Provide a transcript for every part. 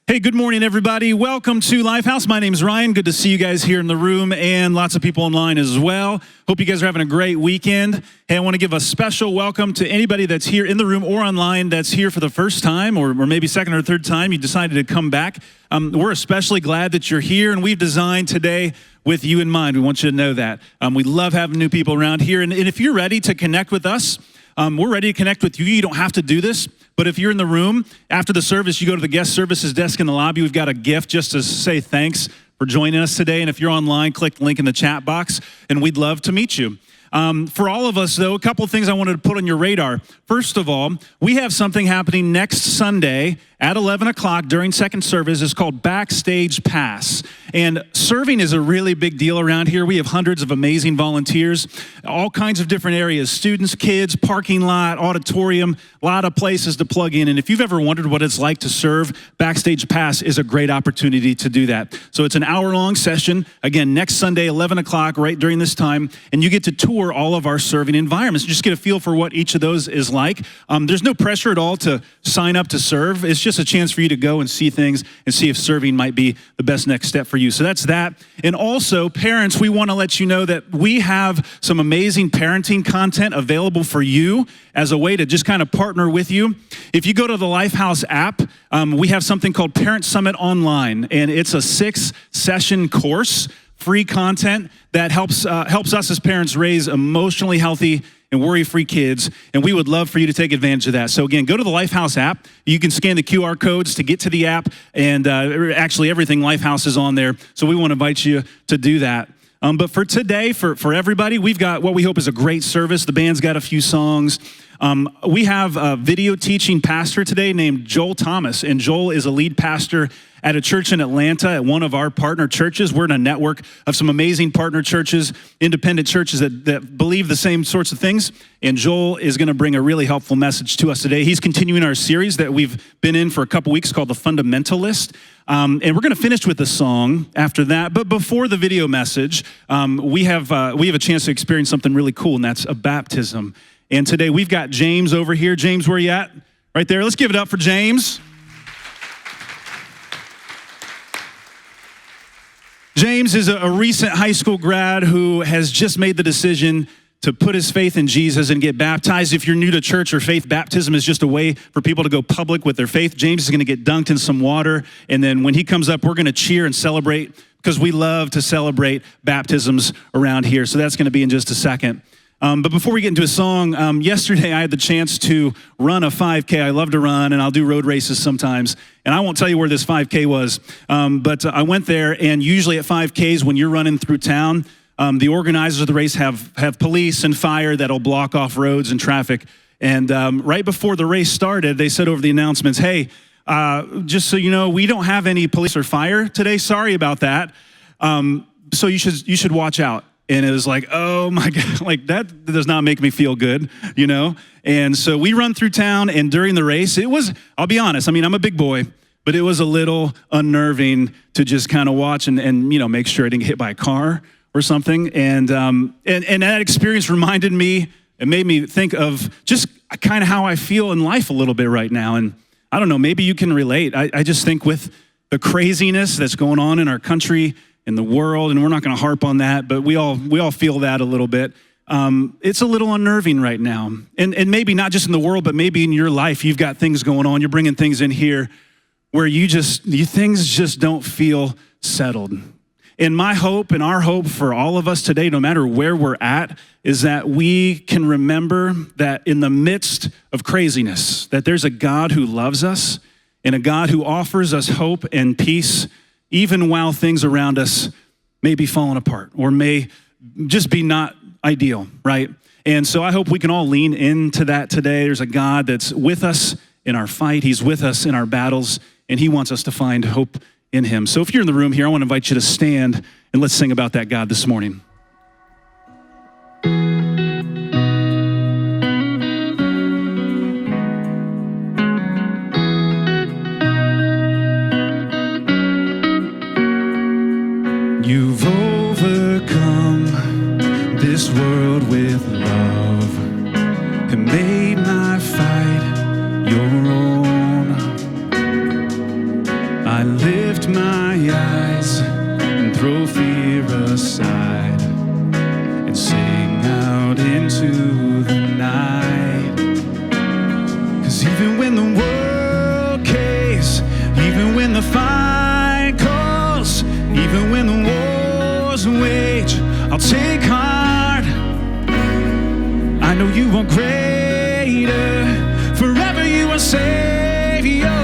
Hey, good morning, everybody. Welcome to Lifehouse. My name is Ryan. Good to see you guys here in the room and lots of people online as well. Hope you guys are having a great weekend. Hey, I want to give a special welcome to anybody that's here in the room or online that's here for the first time or maybe second or third time. You decided to come back. We're especially glad that you're here, and we've designed today with you in mind. We want you to know that. We love having new people around here, and if you're ready to connect with us, we're ready to connect with you. You don't have to do this. But if you're in the room, after the service, you go to the guest services desk in the lobby. We've got a gift just to say thanks for joining us today. And if you're online, click the link in the chat box, and we'd love to meet you. For all of us, though, a couple of things I wanted to put on your radar. First of all, we have something happening next Sunday at 11 o'clock during second service. It's called Backstage Pass. And serving is a really big deal around here. We have hundreds of amazing volunteers, all kinds of different areas, students, kids, parking lot, auditorium, a lot of places to plug in. And if you've ever wondered what it's like to serve, Backstage Pass is a great opportunity to do that. So it's an hour-long session, again, next Sunday, 11 o'clock, right during this time, and you get to tour all of our serving environments. Just get a feel for what each of those is like. There's no pressure at all to sign up to serve. It's just a chance for you to go and see things and see if serving might be the best next step for you. So that's that. And also, parents, we want to let you know that we have some amazing parenting content available for you as a way to just kind of partner with you. If you go to the Lifehouse app, we have something called Parent Summit Online, and it's a 6-session course, free content that helps us as parents raise emotionally healthy and worry-free kids, and we would love for you to take advantage of that. So again, go to the Lifehouse app. You can scan the QR codes to get to the app, and actually everything Lifehouse is on there, so we want to invite you to do that. But for today, for everybody, we've got what we hope is a great service. The band's got a few songs. We have a video teaching pastor today named Joel Thomas, and Joel is a lead pastor at a church in Atlanta, at one of our partner churches. We're in a network of some amazing partner churches, independent churches that believe the same sorts of things. And Joel is going to bring a really helpful message to us today. He's continuing our series that we've been in for a couple weeks called The Fundamentalist. And we're going to finish with a song after that. But before the video message, we have a chance to experience something really cool, and that's a baptism. And today we've got James over here. James, where are you at? Right there. Let's give it up for James. James is a recent high school grad who has just made the decision to put his faith in Jesus and get baptized. If you're new to church or faith, baptism is just a way for people to go public with their faith. James is going to get dunked in some water, and then when he comes up, we're going to cheer and celebrate because we love to celebrate baptisms around here. So that's going to be in just a second. But before we get into a song, yesterday I had the chance to run a 5K. I love to run, and I'll do road races sometimes. And I won't tell you where this 5K was, but I went there, and usually at 5Ks, when you're running through town, the organizers of the race have police and fire that'll block off roads and traffic. And right before the race started, they said over the announcements, hey, just so you know, we don't have any police or fire today. Sorry about that. So you should watch out. And it was like, oh my God, like that does not make me feel good, you know? And so we run through town, and during the race, it was, I'll be honest, I mean, I'm a big boy, but it was a little unnerving to just kind of watch and you know, make sure I didn't get hit by a car or something. And that experience reminded me, it made me think of just kind of how I feel in life a little bit right now. And I don't know, maybe you can relate. I just think with the craziness that's going on in our country, in the world, and we're not going to harp on that, but we all feel that a little bit. It's a little unnerving right now. And maybe not just in the world, but maybe in your life, you've got things going on. You're bringing things in here where things just don't feel settled. And my hope and our hope for all of us today, no matter where we're at, is that we can remember that in the midst of craziness, that there's a God who loves us and a God who offers us hope and peace even while things around us may be falling apart or may just be not ideal, right? And so I hope we can all lean into that today. There's a God that's with us in our fight. He's with us in our battles, and he wants us to find hope in him. So if you're in the room here, I want to invite you to stand, and let's sing about that God this morning. You've overcome this world with love and made my fight your own. I lift my eyes and throw fear aside and sing out into the night. 'Cause even when the world caves, even when the fight calls, even when the wars wage, I'll take heart. I know you are greater, forever you are Savior,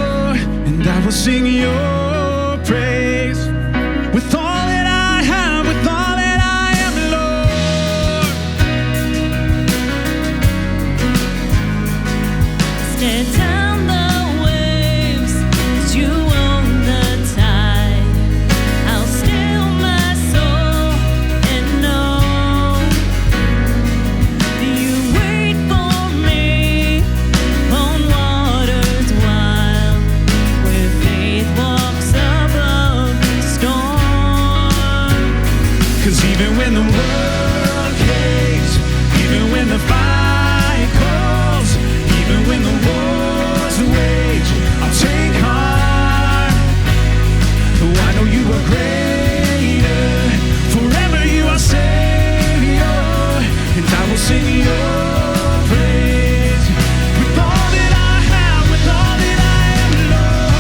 and I will sing your praise with all that I have, with all that I am, Lord. Stare down the waves, 'cause you own the tide. I'll still my soul and know you wait for me on waters wild, where faith walks above the storm. 'Cause even when the world caves, even when the fight calls, even when the wars wage, I'll take heart. Oh, I know you are greater, forever you are Savior, and I will sing your praise with all that I have, with all that I am, Lord.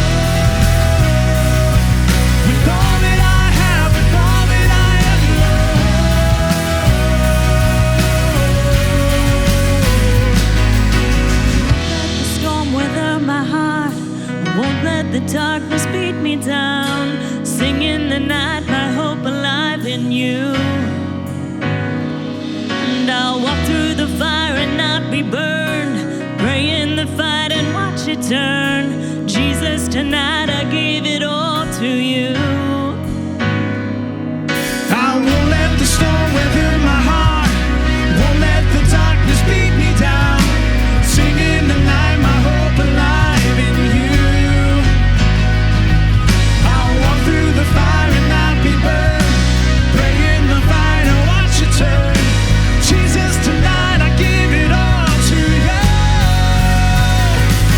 With all that I have, with all that I am, Let the storm weather my heart. I won't let the darkness beat me down. Sing in the night, my hope alive in you. And I'll walk through the fire and not be burned. Pray in the fight and watch it turn. Jesus, tonight I give it all to you. I won't let the storm weather my heart, won't let the darkness beat me down. Sing in the night, my hope alive in you. I'll walk through the fire and not be burned. Pray in the fight and watch it turn. Jesus, tonight I give it all to you.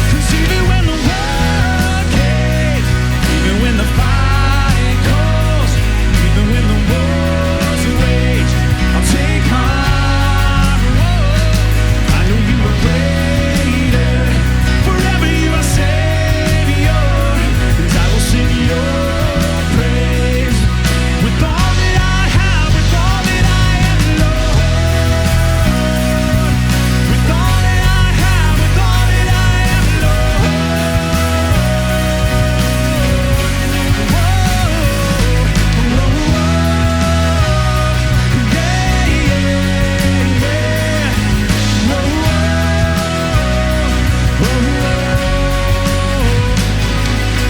'Cause even when the world caves, even when the fight calls, even when the wars wage, I'll take heart. Whoa. I know you are greater, forever you are Savior, and I will sing your praise with all that I have, with all that I am, Lord. With all that I have, with all that I am,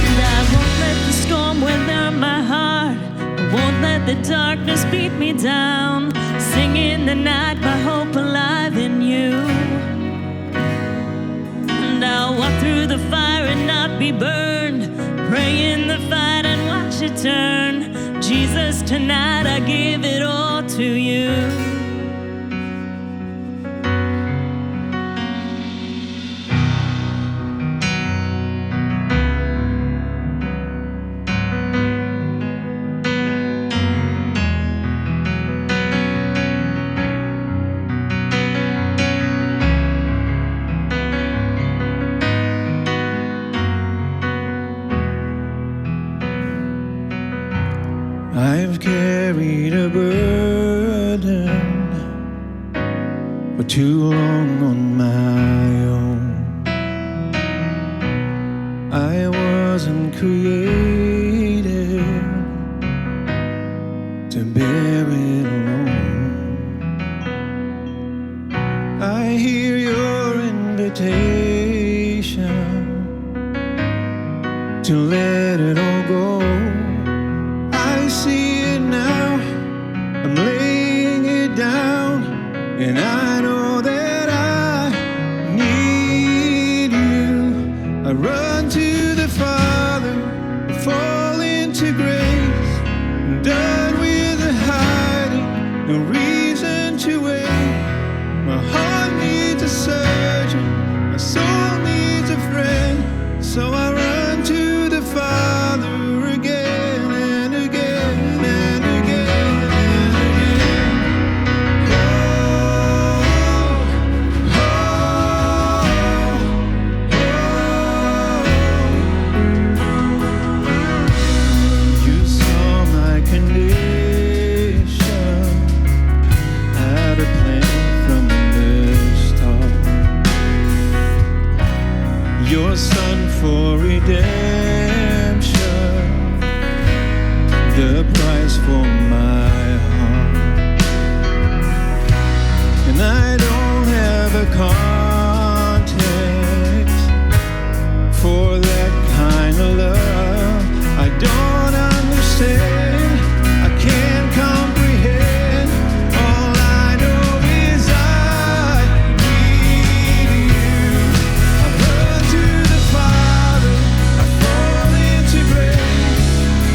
And I won't let the storm weather my heart. I won't let the darkness beat me down. Sing in the night, my hope alive in you. And I'll walk through the fire and not be burned. Pray in the fight and watch it turn. Jesus, tonight I give it all to you. I've carried a burden for too long on my own. I wasn't created to bear it alone. I hear your invitation to let it all go. I see it now, I'm laying it down, and I know that I need you. I run to the Father, I fall into grace. I'm done with the hiding, no reason to wait. My heart needs a surgeon, my soul needs a friend, so I run to the Father. the price for my heart. And I don't have a context for that kind of love. I don't understand, I can't comprehend. All I know is I need you. I run to the Father, I fall into grace.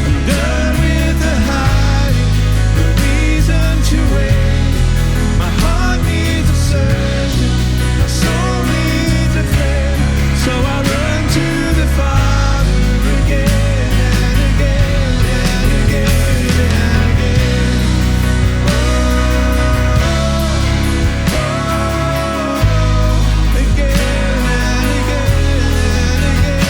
I'm done with the hiding, no reason to wait. My heart needs a surgeon, my soul needs a friend. So I run to the Father again and again and again and again. Oh, again and again and again and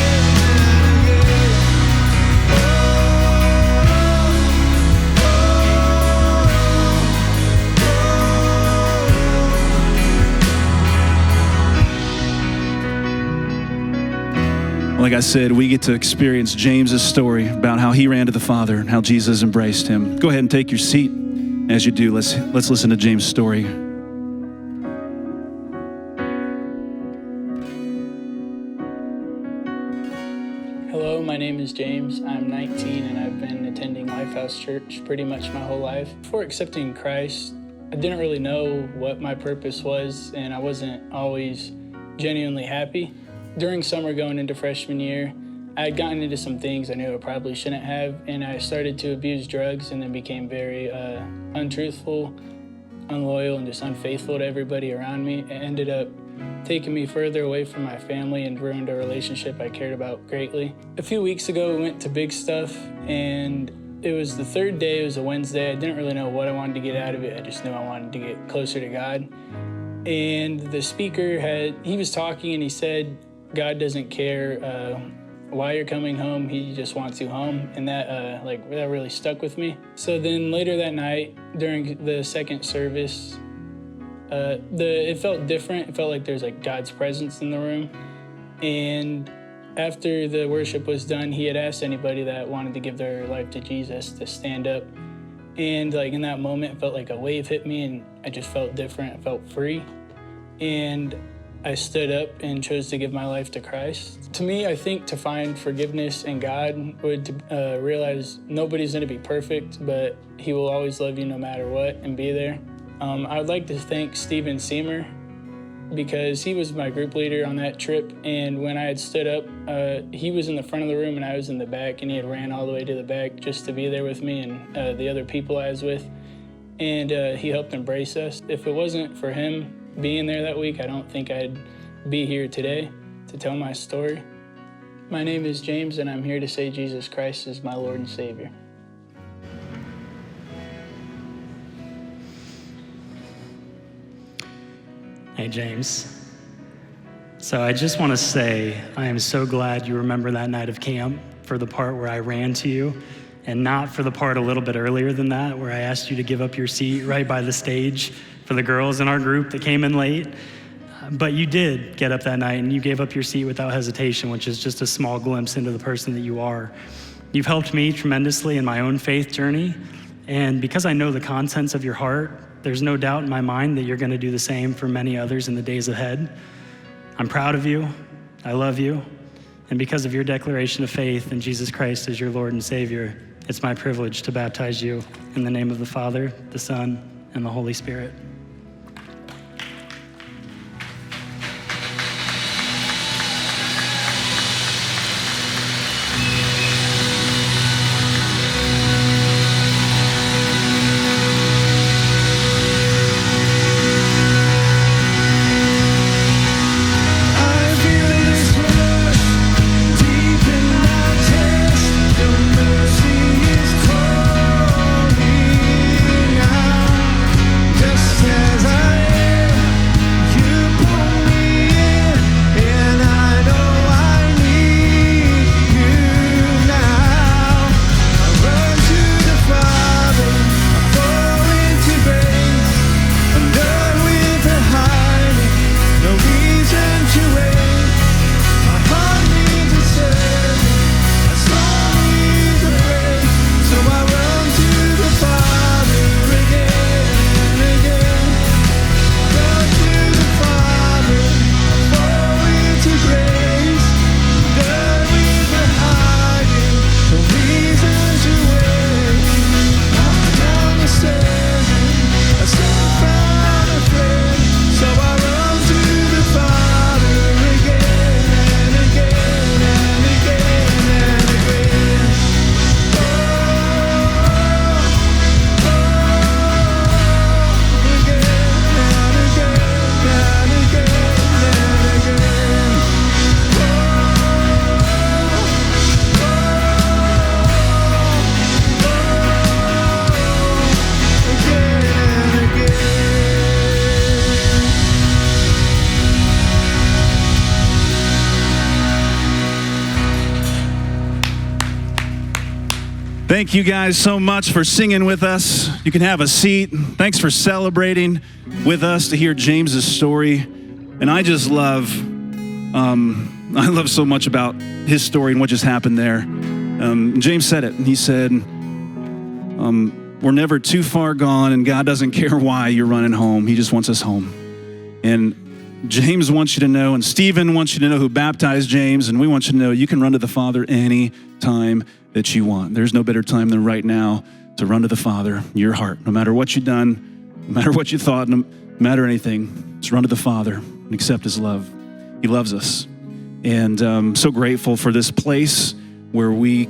Like I said, we get to experience James's story about how he ran to the Father and how Jesus embraced him. Go ahead and take your seat. As you do, let's listen to James' story. Hello, my name is James. I'm 19 and I've been attending Lifehouse Church pretty much my whole life. Before accepting Christ, I didn't really know what my purpose was, and I wasn't always genuinely happy. During summer going into freshman year, I had gotten into some things I knew I probably shouldn't have, and I started to abuse drugs and then became very untruthful, unloyal, and just unfaithful to everybody around me. It ended up taking me further away from my family and ruined a relationship I cared about greatly. A few weeks ago, we went to Big Stuff, and it was the third day. It was a Wednesday. I didn't really know what I wanted to get out of it. I just knew I wanted to get closer to God. And the speaker he was talking, and he said, God doesn't care why you're coming home, he just wants you home. And that that really stuck with me. So then later that night, during the second service, it felt different. It felt like there's God's presence in the room. And after the worship was done, he had asked anybody that wanted to give their life to Jesus to stand up. And in that moment, it felt like a wave hit me, and I just felt different. I felt free. And I stood up and chose to give my life to Christ. To me, I think to find forgiveness in God would realize nobody's going to be perfect, but he will always love you no matter what and be there. I would like to thank Steven Seamer, because he was my group leader on that trip, and when I had stood up, he was in the front of the room and I was in the back, and he had ran all the way to the back just to be there with me and the other people I was with, and he helped embrace us. If it wasn't for him being there that week, I don't think I'd be here today to tell my story. My name is James, and I'm here to say Jesus Christ is my Lord and Savior. Hey, James. So I just want to say I am so glad you remember that night of camp for the part where I ran to you, and not for the part a little bit earlier than that where I asked you to give up your seat right by the stage for the girls in our group that came in late. But you did get up that night and you gave up your seat without hesitation, which is just a small glimpse into the person that you are. You've helped me tremendously in my own faith journey, and because I know the contents of your heart, there's no doubt in my mind that you're going to do the same for many others in the days ahead. I'm proud of you. I love you. And because of your declaration of faith in Jesus Christ as your Lord and Savior, it's my privilege to baptize you in the name of the Father, the Son, and the Holy Spirit. Just Thank you guys so much for singing with us. You can have a seat. Thanks for celebrating with us to hear James's story. And I just love so much about his story and what just happened there. James said it. He said, we're never too far gone, and God doesn't care why you're running home. He just wants us home. And James wants you to know, and Stephen wants you to know, who baptized James, and we want you to know you can run to the Father any time that you want. There's no better time than right now to run to the Father, your heart. No matter what you've done, no matter what you thought, no matter anything, just run to the Father and accept his love. He loves us. And I'm so grateful for this place where we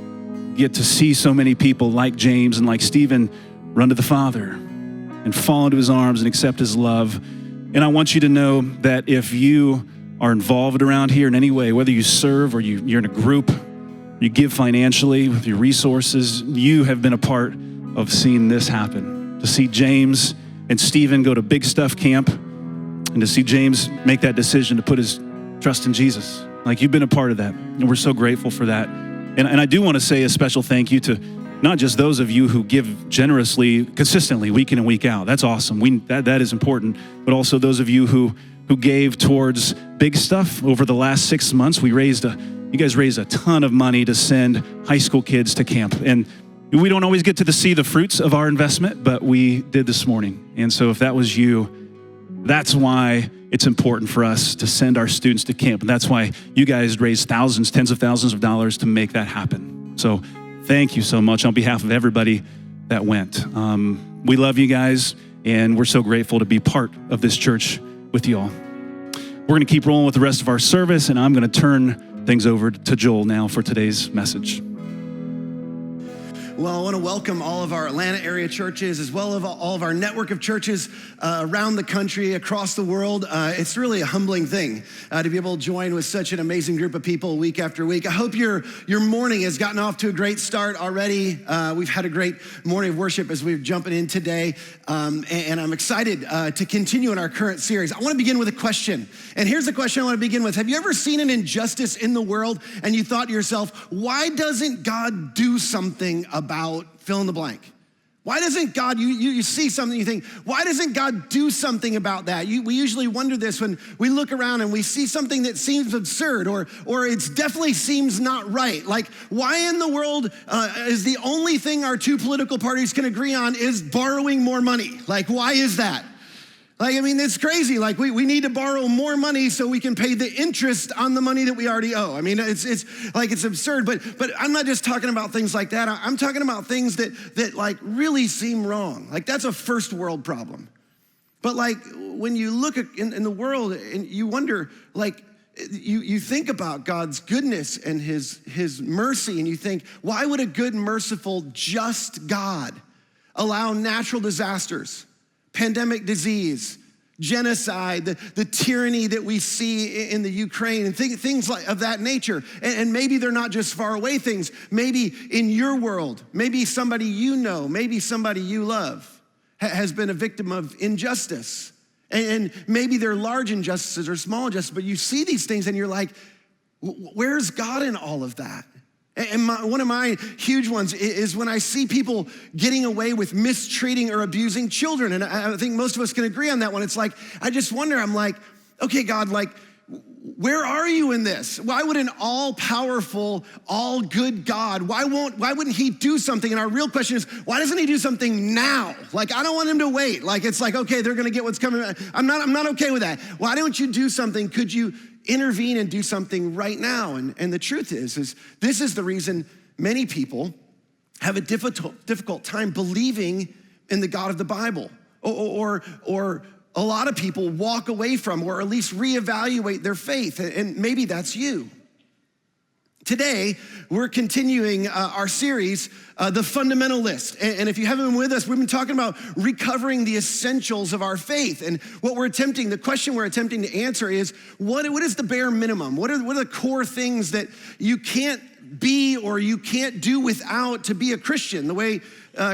get to see so many people like James and like Stephen run to the Father and fall into his arms and accept his love. And I want you to know that if you are involved around here in any way, whether you serve or you're in a group, you give financially with your resources, you have been a part of seeing this happen. To see James and Stephen go to Big Stuff Camp, and to see James make that decision to put his trust in Jesus. Like, you've been a part of that, and we're so grateful for that. And I do want to say a special thank you to not just those of you who give generously, consistently, week in and week out. That's awesome. That is important. But also those of you who gave towards Big Stuff over the last 6 months. You guys raised a ton of money to send high school kids to camp. And we don't always get to see the fruits of our investment, but we did this morning. And so if that was you, that's why it's important for us to send our students to camp. And that's why you guys raised thousands, tens of thousands of dollars to make that happen. So thank you so much on behalf of everybody that went. We love you guys, and we're so grateful to be part of this church with you all. We're going to keep rolling with the rest of our service, and I'm going to turn things over to Joel now for today's message. Well, I want to welcome all of our Atlanta area churches, as well as all of our network of churches around the country, across the world. It's really a humbling thing to be able to join with such an amazing group of people week after week. I hope your morning has gotten off to a great start already. We've had a great morning of worship as we're jumping in today, and I'm excited to continue in our current series. I want to begin with a question, and here's the question I want to begin with. Have you ever seen an injustice in the world and you thought to yourself, why doesn't God do something about fill in the blank? Why doesn't God, you see something, you think, why doesn't God do something about that? We usually wonder this when we look around and we see something that seems absurd or it definitely seems not right. Like, why in the world is the only thing our two political parties can agree on is borrowing more money? Like, why is that? Like, I mean, it's crazy. Like, we need to borrow more money so we can pay the interest on the money that we already owe. I mean, it's absurd. But I'm not just talking about things like that. I'm talking about things that like really seem wrong. Like, that's a first world problem. But like, when you look in the world and you wonder, like, you think about God's goodness and his mercy, and you think, why would a good, merciful, just God allow natural disasters, pandemic disease, genocide, the tyranny that we see in the Ukraine, and things like of that nature? And maybe they're not just far away things. Maybe in your world, maybe somebody you know, maybe somebody you love has been a victim of injustice. And maybe they're large injustices or small injustices, but you see these things and you're like, where's God in all of that? And one of my huge ones is when I see people getting away with mistreating or abusing children. And I think most of us can agree on that one. It's like, I just wonder, I'm like, okay, God, like, where are you in this? Why would an all-powerful, all-good God, why wouldn't he do something? And our real question is, why doesn't he do something now? Like, I don't want him to wait. Like, it's like, okay, they're gonna get what's coming. I'm not okay with that. Why don't you do something? Could you intervene and do something right now? And the truth is this is the reason many people have a difficult time believing in the God of the Bible, or a lot of people walk away from, or at least reevaluate their faith, and maybe that's you. Today, we're continuing our series, The Fundamentalist. And if you haven't been with us, we've been talking about recovering the essentials of our faith. And the question we're attempting to answer is, what is the bare minimum? What are the core things that you can't be or you can't do without to be a Christian, the way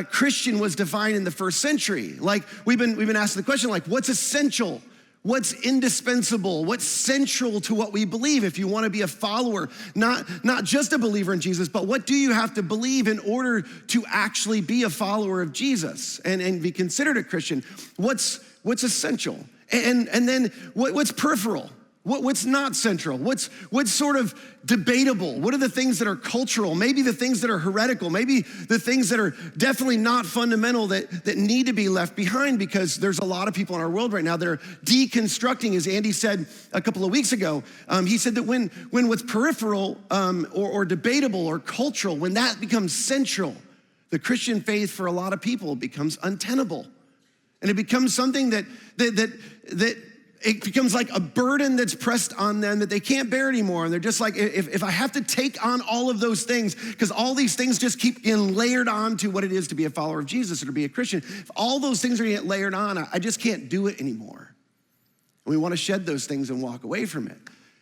Christian was defined in the first century? Like, we've been asking the question, like, what's essential? What's indispensable? What's central to what we believe if you want to be a follower, not just a believer in Jesus, but what do you have to believe in order to actually be a follower of Jesus and be considered a Christian? What's essential? And then what's peripheral? What's not central? What's sort of debatable? What are the things that are cultural? Maybe the things that are heretical? Maybe the things that are definitely not fundamental that need to be left behind, because there's a lot of people in our world right now that are deconstructing, as Andy said a couple of weeks ago. He said that when what's peripheral or debatable or cultural, when that becomes central, the Christian faith for a lot of people becomes untenable. And it becomes something that it becomes like a burden that's pressed on them that they can't bear anymore. And they're just like, if I have to take on all of those things, because all these things just keep getting layered on to what it is to be a follower of Jesus or to be a Christian, if all those things are getting layered on, I just can't do it anymore. And we want to shed those things and walk away from it.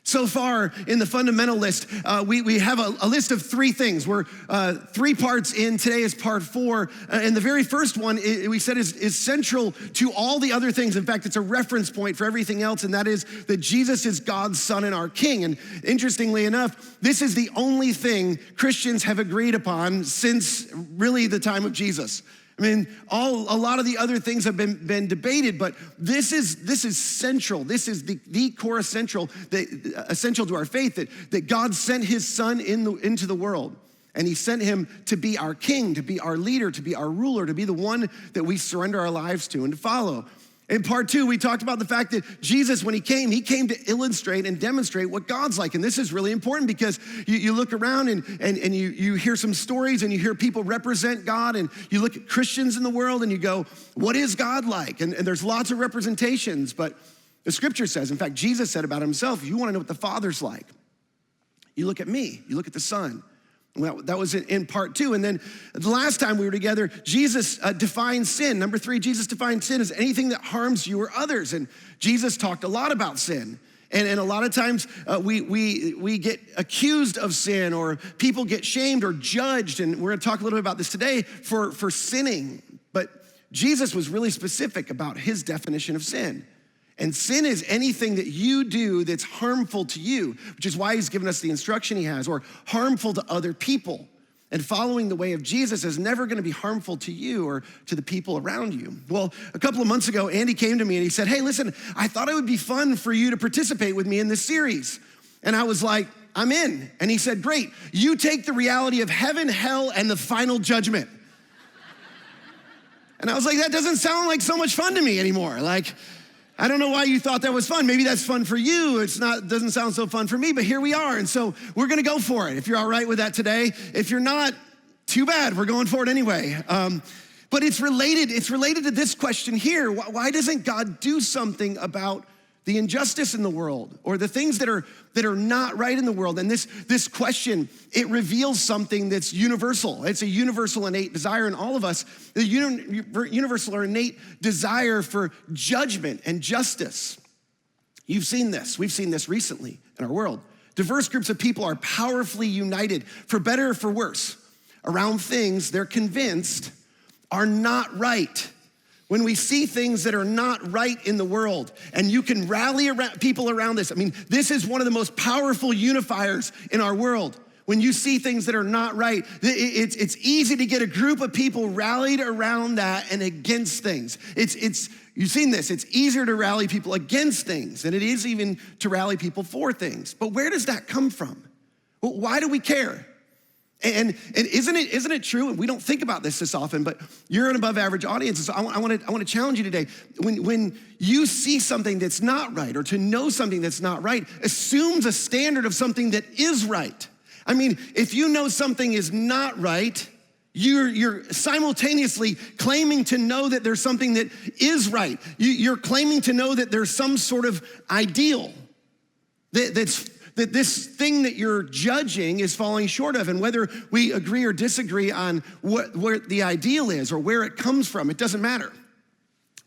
So far in the fundamental list, we have a list of 3 things. We're 3 parts in. Today is part 4. And the very first one, we said, is central to all the other things. In fact, it's a reference point for everything else, and that is that Jesus is God's Son and our King. And interestingly enough, this is the only thing Christians have agreed upon since really the time of Jesus. I mean, a lot of the other things have been debated, but this is central. This is the core essential to our faith, that God sent his Son into the world. And he sent him to be our king, to be our leader, to be our ruler, to be the one that we surrender our lives to and to follow. In part 2, we talked about the fact that Jesus, when he came to illustrate and demonstrate what God's like. And this is really important because you look around and you hear some stories and you hear people represent God, and you look at Christians in the world and you go, what is God like? And there's lots of representations, but the scripture says, in fact, Jesus said about himself, if you want to know what the Father's like, you look at me, you look at the Son. Well, that was in part 2. And then the last time we were together, Jesus defined sin. Number 3, Jesus defined sin as anything that harms you or others. And Jesus talked a lot about sin. And a lot of times we get accused of sin, or people get shamed or judged. And we're gonna talk a little bit about this today for sinning. But Jesus was really specific about his definition of sin. And sin is anything that you do that's harmful to you, which is why he's given us the instruction he has, or harmful to other people. And following the way of Jesus is never gonna be harmful to you or to the people around you. Well, a couple of months ago, Andy came to me and he said, hey, listen, I thought it would be fun for you to participate with me in this series. And I was like, I'm in. And he said, great, you take the reality of heaven, hell, and the final judgment. And I was like, that doesn't sound like so much fun to me anymore. Like, I don't know why you thought that was fun. Maybe that's fun for you. Doesn't sound so fun for me, but here we are. And so we're gonna go for it. If you're all right with that today. If you're not, too bad, we're going for it anyway. But it's related to this question here. Why doesn't God do something about the injustice in the world, or the things that are not right in the world? And this question, it reveals something that's universal. It's a universal innate desire in all of us, the universal or innate desire for judgment and justice. You've seen this. We've seen this recently in our world. Diverse groups of people are powerfully united, for better or for worse, around things they're convinced are not right. When we see things that are not right in the world, and you can rally people around this. I mean, this is one of the most powerful unifiers in our world. When you see things that are not right, it's easy to get a group of people rallied around that and against things. You've seen this. It's easier to rally people against things than it is even to rally people for things. But where does that come from? Well, why do we care? And isn't it true? And we don't think about this often, but you're an above average audience. So I want to challenge you today. When you see something that's not right, or to know something that's not right, assumes a standard of something that is right. I mean, if you know something is not right, you're simultaneously claiming to know that there's something that is right. You're claiming to know that there's some sort of ideal that this thing that you're judging is falling short of. And whether we agree or disagree on where the ideal is or where it comes from, it doesn't matter.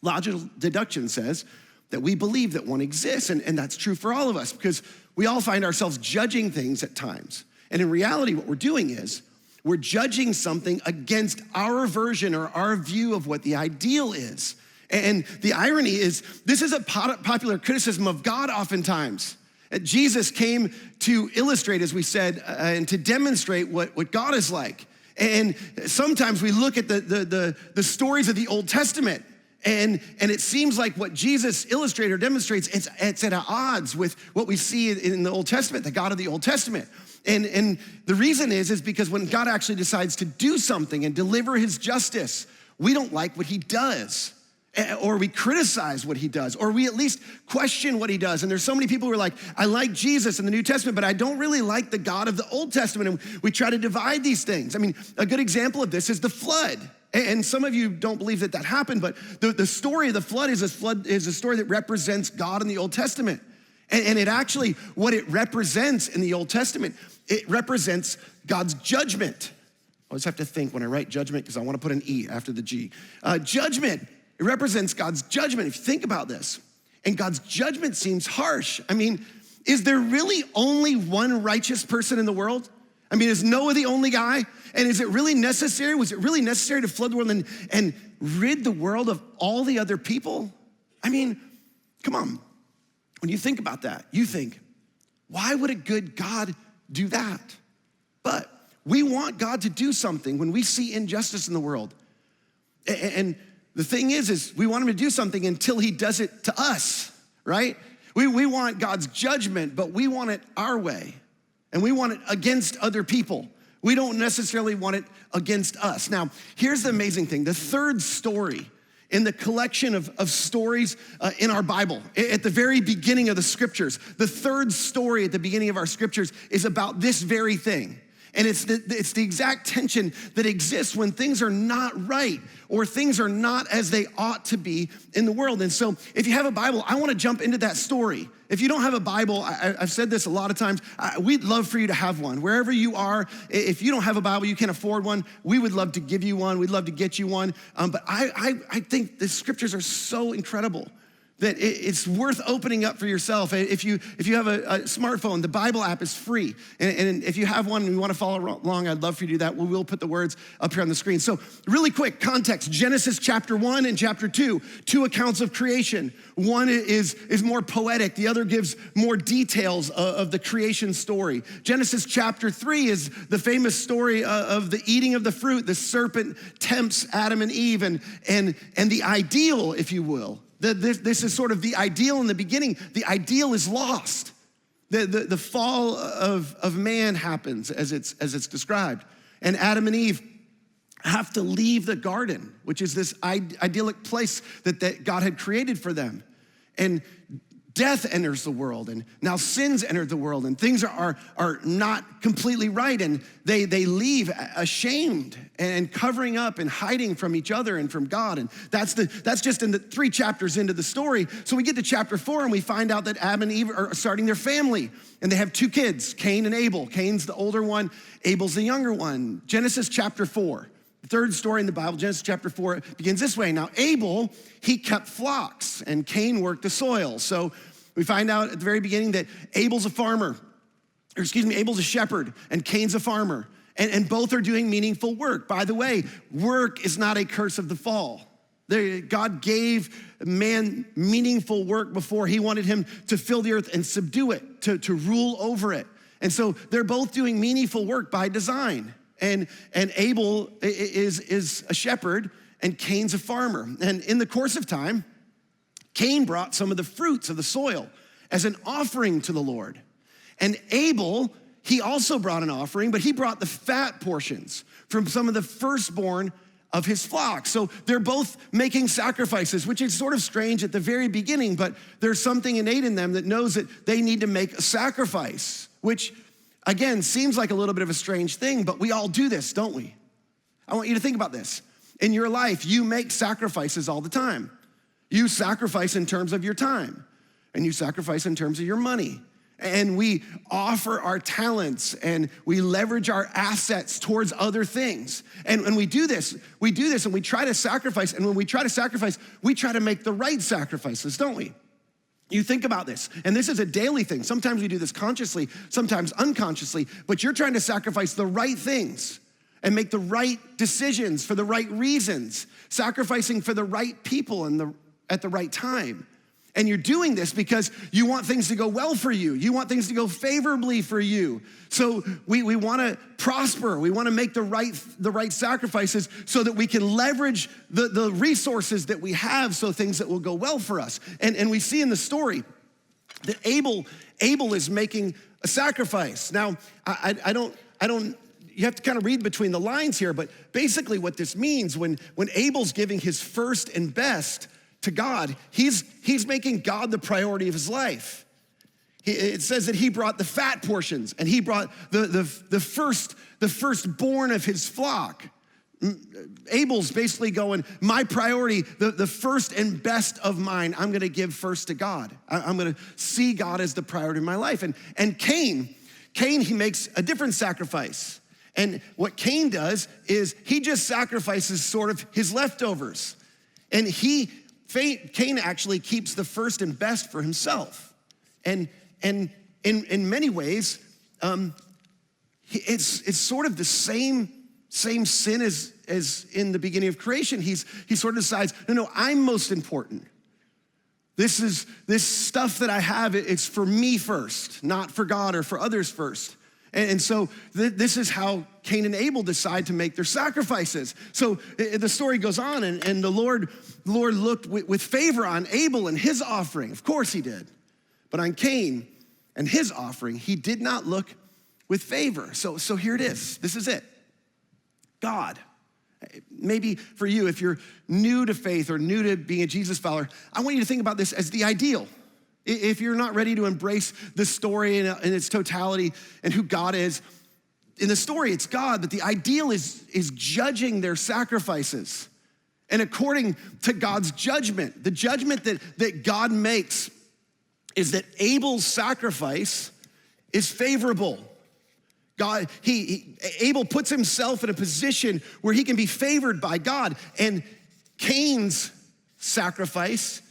Logical deduction says that we believe that one exists, and that's true for all of us, because we all find ourselves judging things at times. And in reality, what we're doing is we're judging something against our version or our view of what the ideal is. And the irony is, this is a popular criticism of God oftentimes. Jesus came to illustrate, as we said, and to demonstrate what God is like. And sometimes we look at the stories of the Old Testament, and it seems like what Jesus illustrates or demonstrates, it's at odds with what we see in the Old Testament, the God of the Old Testament. And the reason is because when God actually decides to do something and deliver his justice, we don't like what he does, or we criticize what he does, or we at least question what he does. And there's so many people who are like, I like Jesus in the New Testament, but I don't really like the God of the Old Testament. And we try to divide these things. I mean, a good example of this is the flood. And some of you don't believe that happened, but the story of the flood is a story that represents God in the Old Testament. And it actually, what it represents in the Old Testament, it represents God's judgment. I always have to think when I write judgment because I want to put an E after the G. Judgment, it represents God's judgment, if you think about this. And God's judgment seems harsh. I mean, is there really only one righteous person in the world? I mean, is Noah the only guy? And is it really necessary? Was it really necessary to flood the world and rid the world of all the other people? I mean, come on. When you think about that, you think, why would a good God do that? But we want God to do something when we see injustice in the world. And the thing is we want him to do something until he does it to us, right? We want God's judgment, but we want it our way. And we want it against other people. We don't necessarily want it against us. Now, here's the amazing thing. The third story in the collection of stories in our Bible, at the very beginning of the scriptures, the third story at the beginning of our scriptures is about this very thing. And it's the exact tension that exists when things are not right or things are not as they ought to be in the world. And so if you have a Bible, I want to jump into that story. If you don't have a Bible, I've said this a lot of times, we'd love for you to have one. Wherever you are, if you don't have a Bible, you can't afford one, we would love to give you one. We'd love to get you one. But I think the scriptures are so incredible that it's worth opening up for yourself. If you have a smartphone, the Bible app is free. And if you have one and you want to follow along, I'd love for you to do that. We will put the words up here on the screen. So really quick, context, Genesis chapter 1 and chapter 2, two accounts of creation. One is more poetic. The other gives more details of the creation story. Genesis chapter 3 is the famous story of the eating of the fruit. The serpent tempts Adam and Eve and the ideal, if you will. This is sort of the ideal in the beginning. The ideal is lost. The fall of man happens as it's described. And Adam and Eve have to leave the garden, which is this idyllic place that God had created for them. And death enters the world, and now sin's entered the world, and things are not completely right, and they leave ashamed and covering up and hiding from each other and from God. And that's just in the 3 chapters into the story. So we get to chapter 4 and we find out that Adam and Eve are starting their family, and they have 2 kids, Cain and Abel. Cain's the older one, Abel's the younger one. Genesis chapter 4. The third story in the Bible, Genesis chapter 4, begins this way. Now, Abel, he kept flocks, and Cain worked the soil. So we find out at the very beginning that Abel's a shepherd, and Cain's a farmer. And both are doing meaningful work. By the way, work is not a curse of the fall. God gave man meaningful work before. He wanted him to fill the earth and subdue it, to rule over it. And so they're both doing meaningful work by design. And Abel is a shepherd and Cain's a farmer. And in the course of time, Cain brought some of the fruits of the soil as an offering to the Lord. And Abel, he also brought an offering, but he brought the fat portions from some of the firstborn of his flock. So they're both making sacrifices, which is sort of strange at the very beginning, but there's something innate in them that knows that they need to make a sacrifice, which again, seems like a little bit of a strange thing, but we all do this, don't we? I want you to think about this. In your life, you make sacrifices all the time. You sacrifice in terms of your time, and you sacrifice in terms of your money. And we offer our talents, and we leverage our assets towards other things. And we do this, and we try to sacrifice, and when we try to sacrifice, we try to make the right sacrifices, don't we? You think about this, and this is a daily thing. Sometimes we do this consciously, sometimes unconsciously, but you're trying to sacrifice the right things. and make the right decisions for the right reasons, sacrificing for the right people at the right time. And you're doing this because you want things to go well for you. You want things to go favorably for you. So we want to prosper. We want to make the right sacrifices so that we can leverage the resources that we have so things that will go well for us. And we see in the story that Abel is making a sacrifice. Now, I don't, you have to kind of read between the lines here, but basically what this means when Abel's giving his first and best to God, he's making God the priority of his life. It says that he brought the fat portions and he brought the firstborn of his flock. Abel's basically going, my priority, the first and best of mine, I'm gonna give first to God. I'm gonna see God as the priority of my life. And Cain, he makes a different sacrifice. And what Cain does is he just sacrifices sort of his leftovers. And Cain actually keeps the first and best for himself. And in many ways, it's sort of the same sin as in the beginning of creation. He sort of decides, no, I'm most important. This stuff that I have, it's for me first, not for God or for others first. And so this is how Cain and Abel decide to make their sacrifices. So the story goes on, and the Lord looked with favor on Abel and his offering. Of course he did. But on Cain and his offering, he did not look with favor. So here it is. This is it. God. Maybe for you, if you're new to faith or new to being a Jesus follower, I want you to think about this as the ideal. If you're not ready to embrace the story in its totality and who God is, in the story it's God, but the ideal is judging their sacrifices. And according to God's judgment, the judgment that God makes is that Abel's sacrifice is favorable. Abel puts himself in a position where he can be favored by God, and Cain's sacrifice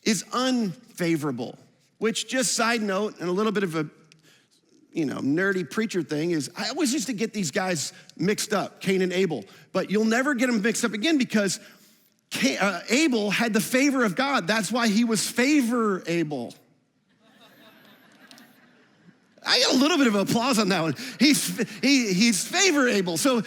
is unfavorable, which, just side note, and a little bit of a nerdy preacher thing, is I always used to get these guys mixed up, Cain and Abel, but you'll never get them mixed up again because Abel had the favor of God. That's why he was favorable. I got a little bit of applause on that one. He's favorable. So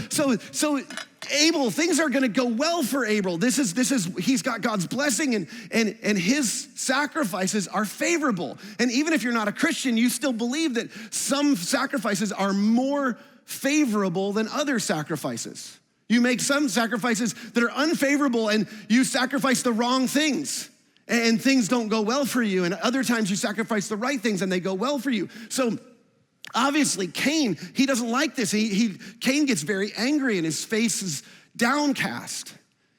Abel, things are gonna go well for Abel. He's got God's blessing and his sacrifices are favorable. And even if you're not a Christian, you still believe that some sacrifices are more favorable than other sacrifices. You make some sacrifices that are unfavorable and you sacrifice the wrong things and things don't go well for you. And other times you sacrifice the right things and they go well for you. So obviously Cain, he doesn't like this. Cain gets very angry and his face is downcast,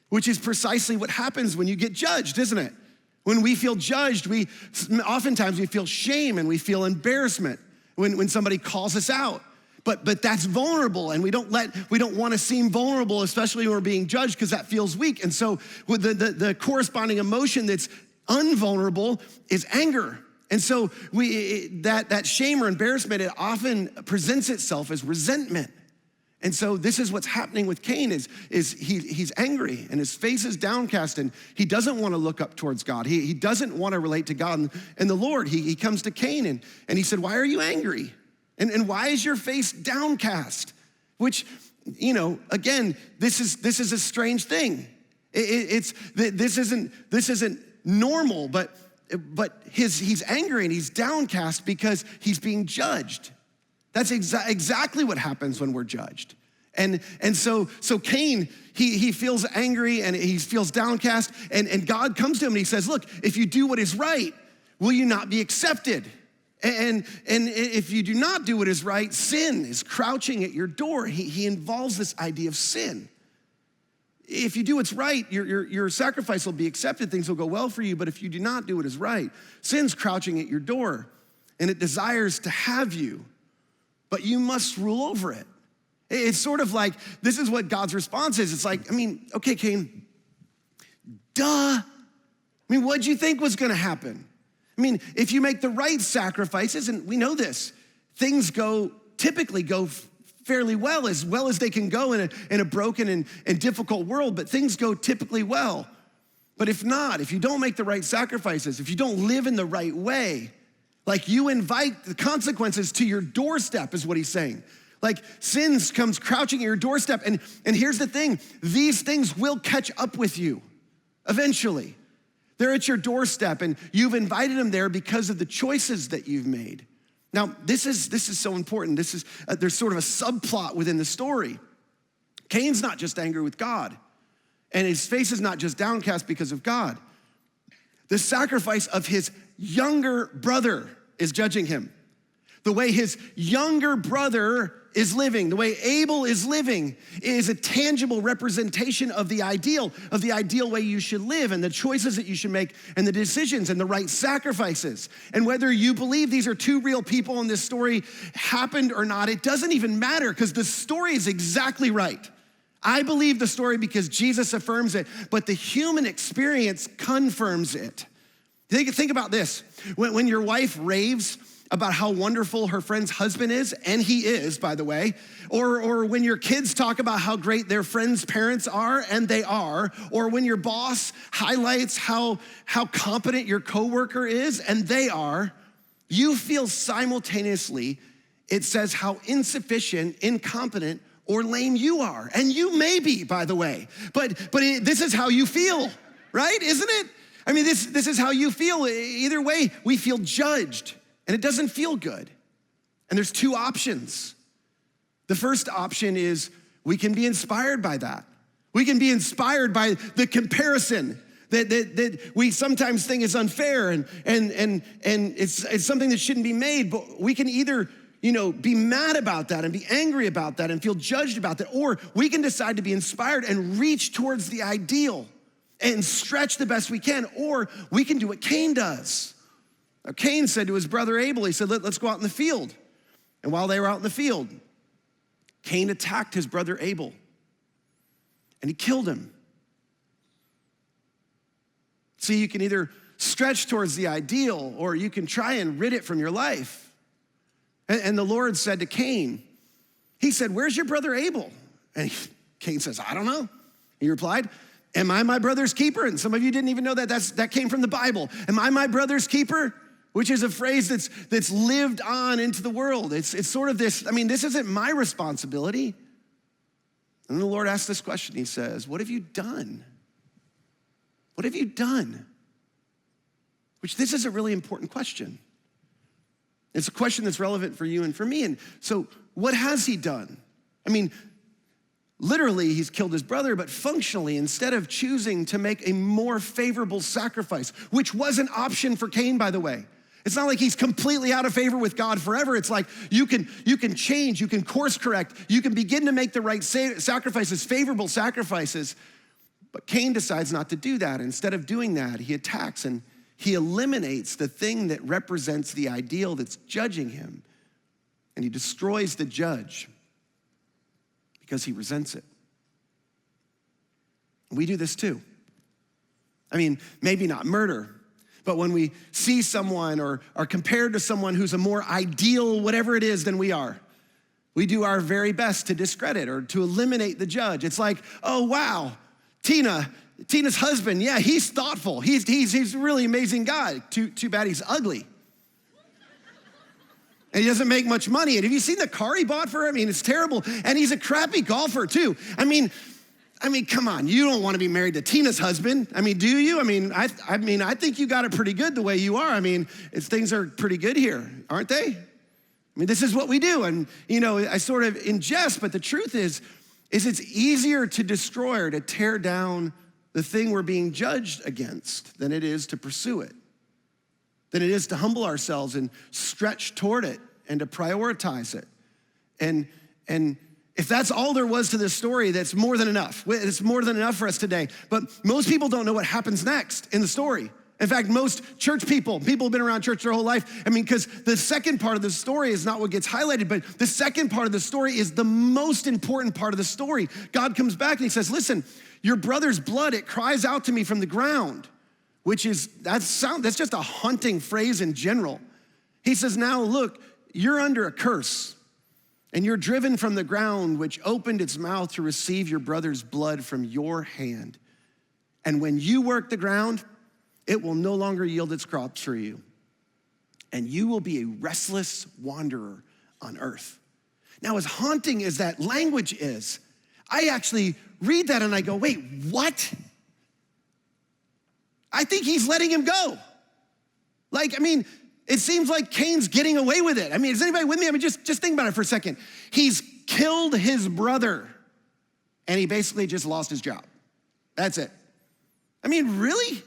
which is precisely what happens when you get judged, isn't it? When we feel judged, oftentimes we feel shame and we feel embarrassment when somebody calls us out. But that's vulnerable, and we don't want to seem vulnerable, especially when we're being judged, because that feels weak. And so with the corresponding emotion that's unvulnerable is anger. And so that shame or embarrassment, it often presents itself as resentment. And so this is what's happening with Cain is he's angry and his face is downcast and he doesn't want to look up towards God. He doesn't want to relate to God and the Lord. He comes to Cain and he said, "Why are you angry? And why is your face downcast?" Which, again, this is a strange thing. This isn't normal, but he's angry and he's downcast because he's being judged. That's exactly what happens when we're judged. And so Cain, he feels angry and he feels downcast, and God comes to him and he says, "Look, if you do what is right, will you not be accepted? And if you do not do what is right, sin is crouching at your door." He involves this idea of sin. If you do what's right, your sacrifice will be accepted, things will go well for you. But if you do not do what is right, sin's crouching at your door, and it desires to have you, but you must rule over it. It's sort of like, this is what God's response is. It's like, okay, Cain, duh. What'd you think was gonna happen? If you make the right sacrifices, and we know this, things typically go fairly well as they can go in a broken and difficult world, but things go typically well. But if not, if you don't make the right sacrifices, if you don't live in the right way, like you invite the consequences to your doorstep is what he's saying. Like sins comes crouching at your doorstep. And here's the thing, these things will catch up with you eventually. They're at your doorstep and you've invited them there because of the choices that you've made. Now, this is so important. There's sort of a subplot within the story. Cain's not just angry with God, and his face is not just downcast because of God. The sacrifice of his younger brother is judging him. The way his younger brother is living, the way Abel is living, is a tangible representation of the ideal way you should live and the choices that you should make and the decisions and the right sacrifices. And whether you believe these are two real people and this story happened or not, it doesn't even matter because the story is exactly right. I believe the story because Jesus affirms it, but the human experience confirms it. Think about this. When your wife raves about how wonderful her friend's husband is, and he is, by the way, or when your kids talk about how great their friends' parents are, and they are, or when your boss highlights how competent your coworker is, and they are, you feel simultaneously, it says how insufficient, incompetent, or lame you are. And you may be, by the way, but this is how you feel, right? Isn't it? I mean, this is how you feel. Either way, we feel judged. And it doesn't feel good. And there's two options. The first option is we can be inspired by that. We can be inspired by the comparison that we sometimes think is unfair and it's something that shouldn't be made. But we can either, be mad about that and be angry about that and feel judged about that, or we can decide to be inspired and reach towards the ideal and stretch the best we can, or we can do what Cain does. Cain said to his brother Abel, he said, let's go out in the field. And while they were out in the field, Cain attacked his brother Abel and he killed him. See, you can either stretch towards the ideal or you can try and rid it from your life. And the Lord said to Cain, he said, where's your brother Abel? And Cain says, I don't know. He replied, am I my brother's keeper? And some of you didn't even know that came from the Bible. Am I my brother's keeper? Which is a phrase that's lived on into the world. It's sort of this, this isn't my responsibility. And the Lord asks this question. He says, what have you done? What have you done? Which this is a really important question. It's a question that's relevant for you and for me. And so what has he done? Literally, he's killed his brother, but functionally, instead of choosing to make a more favorable sacrifice, which was an option for Cain, by the way. It's not like he's completely out of favor with God forever. It's like you can change, you can course correct, you can begin to make the right sacrifices, favorable sacrifices. But Cain decides not to do that. Instead of doing that, he attacks and he eliminates the thing that represents the ideal that's judging him. And he destroys the judge because he resents it. We do this too. Maybe not murder, but when we see someone or are compared to someone who's a more ideal whatever it is than we are, we do our very best to discredit or to eliminate the judge. It's like, oh wow, Tina's husband, yeah, he's thoughtful. He's a really amazing guy. Too bad he's ugly. And he doesn't make much money. And have you seen the car he bought for her? It's terrible. And he's a crappy golfer too. Come on, you don't want to be married to Tina's husband. Do you? I think you got it pretty good the way you are. Things are pretty good here, aren't they? This is what we do. And, I sort of ingest, but the truth is it's easier to destroy or to tear down the thing we're being judged against than it is to pursue it, than it is to humble ourselves and stretch toward it and to prioritize it. And if that's all there was to this story, that's more than enough. It's more than enough for us today. But most people don't know what happens next in the story. In fact, most church people who've been around church their whole life, because the second part of the story is not what gets highlighted, but the second part of the story is the most important part of the story. God comes back and he says, listen, your brother's blood, it cries out to me from the ground, that's just a haunting phrase in general. He says, now look, you're under a curse. and you're driven from the ground, which opened its mouth to receive your brother's blood from your hand. And when you work the ground, it will no longer yield its crops for you, and you will be a restless wanderer on earth. Now, as haunting as that language is, I actually read that and I go, wait, what? I think he's letting him go. It seems like Cain's getting away with it. Is anybody with me? Just think about it for a second. He's killed his brother, and he basically just lost his job. That's it. Really?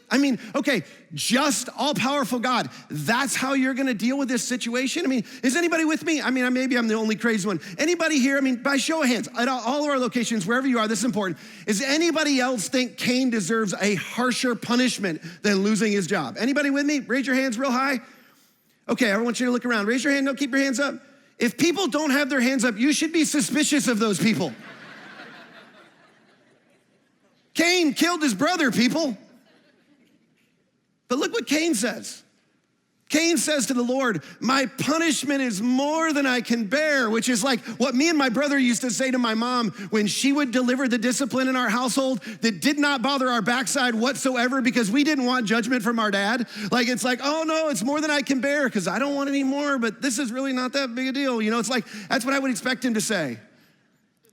Okay, just all-powerful God, that's how you're gonna deal with this situation? Is anybody with me? Maybe I'm the only crazy one. Anybody here, by show of hands, at all of our locations, wherever you are, this is important. Does anybody else think Cain deserves a harsher punishment than losing his job? Anybody with me? Raise your hands real high. Okay, I want you to look around. Raise your hand, no, keep your hands up. If people don't have their hands up, you should be suspicious of those people. Cain killed his brother, people. But look what Cain says. Cain says to the Lord, my punishment is more than I can bear, which is like what me and my brother used to say to my mom when she would deliver the discipline in our household that did not bother our backside whatsoever because we didn't want judgment from our dad. It's like, oh no, it's more than I can bear because I don't want any more, but this is really not that big a deal. It's like, that's what I would expect him to say.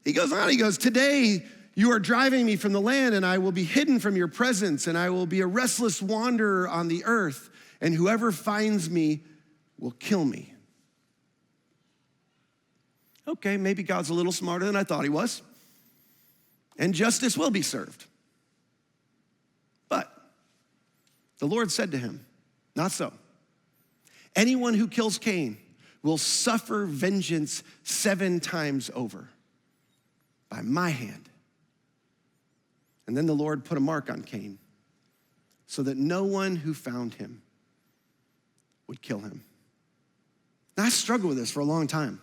He goes on, he goes, today, you are driving me from the land, and I will be hidden from your presence, and I will be a restless wanderer on the earth, and whoever finds me will kill me. Okay, maybe God's a little smarter than I thought he was, and justice will be served. But the Lord said to him, not so. Anyone who kills Cain will suffer vengeance 7 times over by my hand. And then the Lord put a mark on Cain so that no one who found him would kill him. Now, I struggled with this for a long time.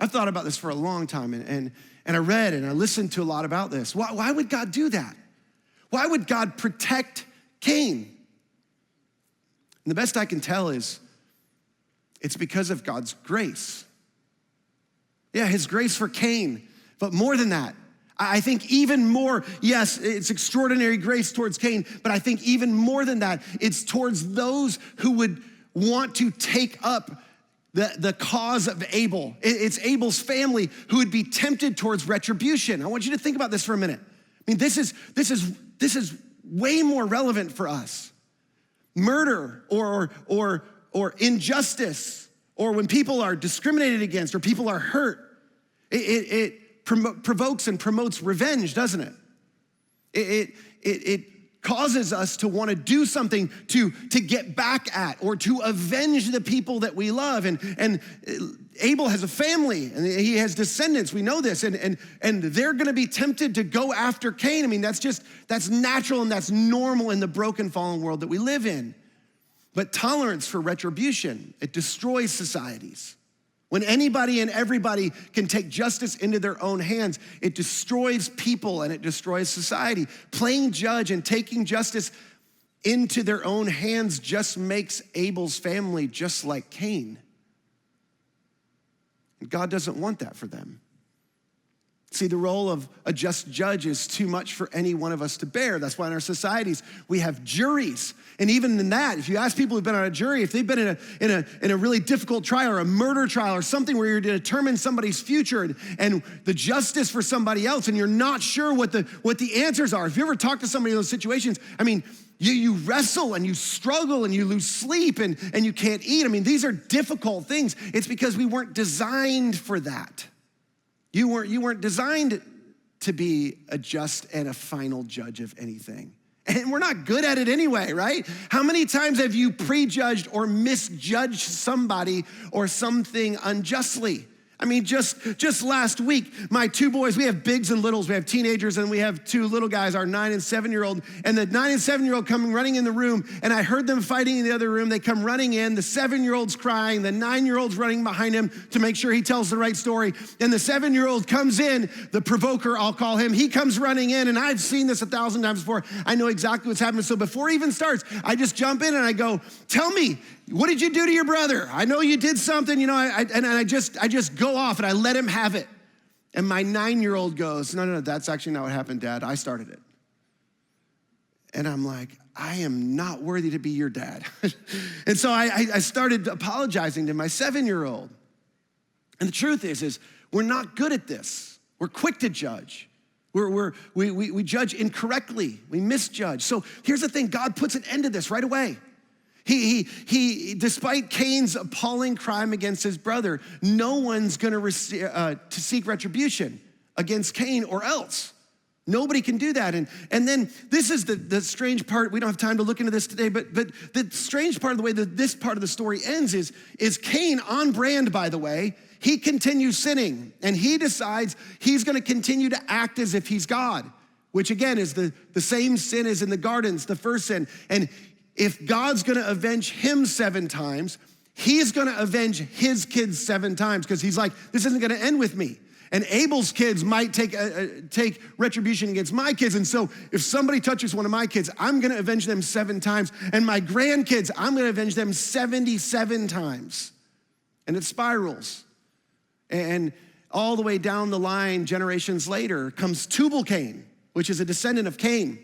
I've thought about this for a long time, and I read and I listened to a lot about this. Why would God do that? Why would God protect Cain? And the best I can tell is it's because of God's grace. Yeah, his grace for Cain, but more than that, I think even more, yes, it's extraordinary grace towards Cain, but I think even more than that, it's towards those who would want to take up the cause of Abel. It's Abel's family who would be tempted towards retribution. I want you to think about this for a minute. This is way more relevant for us. Murder or injustice, or when people are discriminated against or people are hurt, it provokes and promotes revenge, doesn't it? It causes us to want to do something to get back at or to avenge the people that we love. And Abel has a family and he has descendants. We know this. And they're going to be tempted to go after Cain. That's natural and that's normal in the broken, fallen world that we live in. But tolerance for retribution, it destroys societies. When anybody and everybody can take justice into their own hands, it destroys people and it destroys society. Playing judge and taking justice into their own hands just makes Abel's family just like Cain. And God doesn't want that for them. See, the role of a just judge is too much for any one of us to bear. That's why in our societies, we have juries. And even in that, if you ask people who've been on a jury, if they've been in a really difficult trial or a murder trial or something where you're to determine somebody's future and the justice for somebody else, and you're not sure what the answers are. If you ever talk to somebody in those situations, you wrestle and you struggle and you lose sleep and you can't eat. These are difficult things. It's because we weren't designed for that. You weren't designed to be a just and a final judge of anything. And we're not good at it anyway, right? How many times have you prejudged or misjudged somebody or something unjustly? Just last week, my 2 boys, we have bigs and littles. We have teenagers and we have 2 little guys, our 9 and 7-year-old. And the 9 and 7-year-old coming running in the room, and I heard them fighting in the other room. They come running in. The 7-year-old's crying. The 9-year-old's running behind him to make sure he tells the right story. And the 7-year-old comes in, the provoker, I'll call him. He comes running in, and I've seen this 1,000 times before. I know exactly what's happening. So before he even starts, I just jump in and I go, tell me, What did you do to your brother? I know you did something, you know, I just go off and I let him have it. And my 9-year-old goes, no, that's actually not what happened, Dad. I started it. And I'm like, I am not worthy to be your dad. And so I started apologizing to my 7-year-old. And the truth is we're not good at this. We're quick to judge. We judge incorrectly. We misjudge. So here's the thing. God puts an end to this right away. He despite Cain's appalling crime against his brother, no one's going to seek retribution against Cain or else. Nobody can do that. And then this is the strange part. We don't have time to look into this today, but the strange part of the way that this part of the story ends is Cain, on brand, by the way. He continues sinning, and he decides he's going to continue to act as if he's God, which again is the same sin as in the gardens, the first sin. And if God's going to avenge him 7 times, he's going to avenge his kids 7 times, because he's like, this isn't going to end with me. And Abel's kids might take retribution against my kids. And so if somebody touches one of my kids, I'm going to avenge them 7 times. And my grandkids, I'm going to avenge them 77 times. And it spirals. And all the way down the line, generations later, comes Tubal-Cain, which is a descendant of Cain.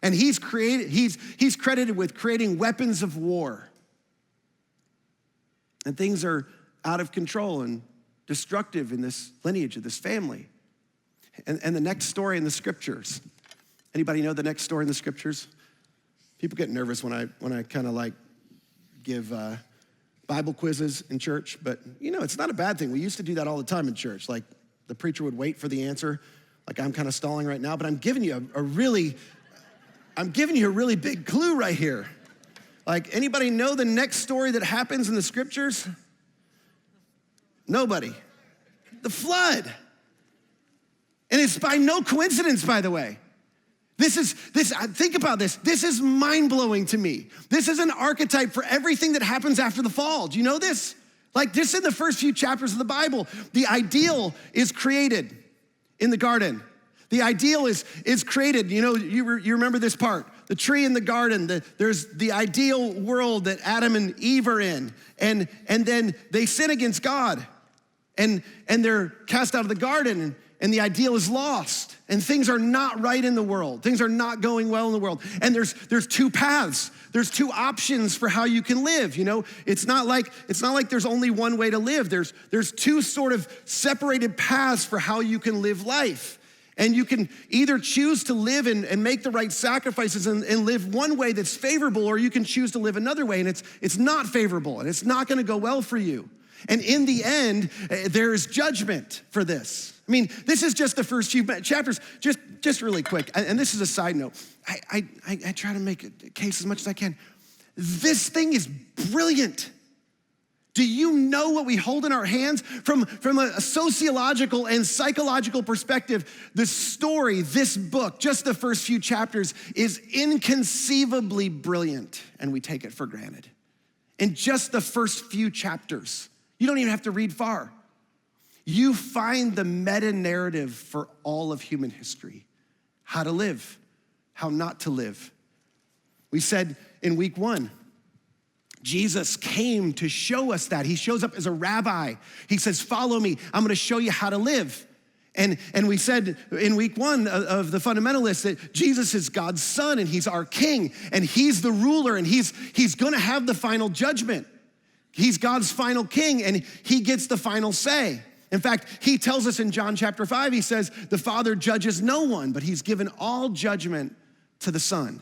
And he's credited with creating weapons of war. And things are out of control and destructive in this lineage of this family. And the next story in the scriptures. Anybody know the next story in the scriptures? People get nervous when I kind of like give Bible quizzes in church, but you know, it's not a bad thing. We used to do that all the time in church. Like the preacher would wait for the answer. Like I'm kind of stalling right now, but I'm giving you a really big clue right here. Like, anybody know the next story that happens in the scriptures? Nobody. The flood. And it's by no coincidence, by the way. Think about this. This is mind-blowing to me. This is an archetype for everything that happens after the fall. Do you know this? Like, just in the first few chapters of the Bible, the ideal is created in the garden. The ideal is created. You know, you remember this part. The tree in the garden, there's the ideal world that Adam and Eve are in. And then they sin against God. And they're cast out of the garden, and the ideal is lost. And things are not right in the world. Things are not going well in the world. And there's 2 paths. There's 2 options for how you can live. You know, it's not like there's only one way to live. There's 2 sort of separated paths for how you can live life. And you can either choose to live and make the right sacrifices and live one way that's favorable, or you can choose to live another way, and it's not favorable, and it's not gonna go well for you. And in the end, there is judgment for this. I mean, this is just the first few chapters. Just really quick, and this is a side note. I try to make a case as much as I can. This thing is brilliant. Do you know what we hold in our hands? From a sociological and psychological perspective, the story, this book, just the first few chapters, is inconceivably brilliant, and we take it for granted. In just the first few chapters, you don't even have to read far. You find the meta-narrative for all of human history. How to live, how not to live. We said in week 1, Jesus came to show us that. He shows up as a rabbi. He says, follow me. I'm gonna show you how to live. And we said in week 1 of the fundamentalists that Jesus is God's son and he's our king and he's the ruler and he's gonna have the final judgment. He's God's final king and he gets the final say. In fact, he tells us in John chapter 5, he says, the Father judges no one, but he's given all judgment to the Son.